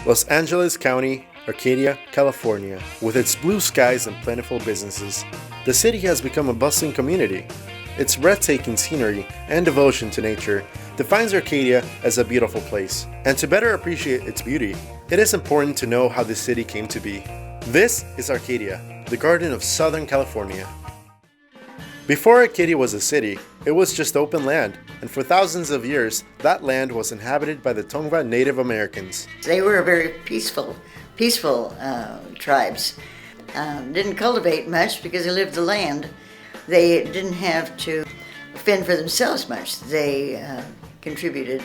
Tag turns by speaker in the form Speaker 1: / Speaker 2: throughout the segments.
Speaker 1: Los Angeles County, Arcadia, California, with its blue skies and plentiful businesses, the city has become a bustling community. Its breathtaking scenery and devotion to nature defines Arcadia as a beautiful place. And to better appreciate its beauty, it is important to know how this city came to be. This is Arcadia, the garden of Southern California. Before Arcadia was a city, it was just open land, and for thousands of years, that land was inhabited by the Tongva Native Americans.
Speaker 2: They were very peaceful tribes. Didn't cultivate much because they lived the land. They didn't have to fend for themselves much. They contributed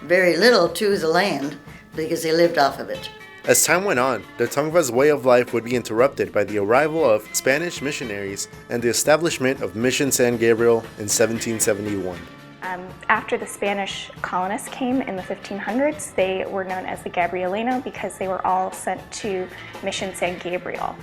Speaker 2: very little to the land because they lived off of it.
Speaker 1: As time went on, the Tongva's way of life would be interrupted by the arrival of Spanish missionaries and the establishment of Mission San Gabriel in 1771.
Speaker 3: After the Spanish colonists came in the 1500s, they were known as the Gabrielino because they were all sent to Mission San Gabriel.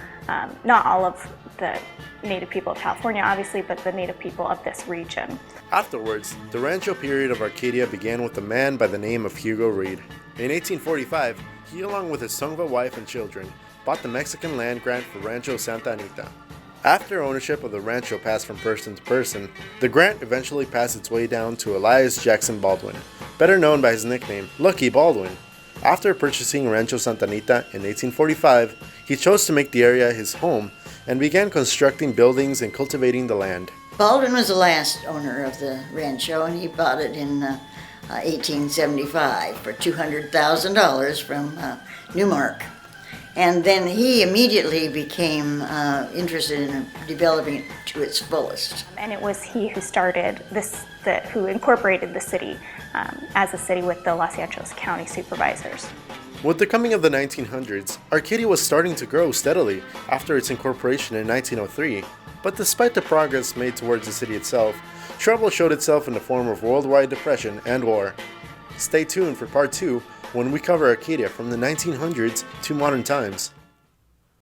Speaker 3: Not all of the native people of California, obviously, but the native people of this region.
Speaker 1: Afterwards, the Rancho period of Arcadia began with a man by the name of Hugo Reed. In 1845, he, along with his Tongva wife and children, bought the Mexican land grant for Rancho Santa Anita. After ownership of the rancho passed from person to person, the grant eventually passed its way down to Elias Jackson Baldwin, better known by his nickname, Lucky Baldwin. After purchasing Rancho Santa Anita in 1845, he chose to make the area his home and began constructing buildings and cultivating the land.
Speaker 2: Baldwin was the last owner of the rancho, and he bought it in 1875 for $200,000 from Newmark. And then he immediately became interested in developing it to its fullest.
Speaker 3: And it was he who started this, who incorporated the city as a city with the Los Angeles County supervisors.
Speaker 1: With the coming of the 1900s, Arcadia was starting to grow steadily after its incorporation in 1903. But despite the progress made towards the city itself, trouble showed itself in the form of worldwide depression and war. Stay tuned for part 2 when we cover Arcadia from the 1900s to modern times.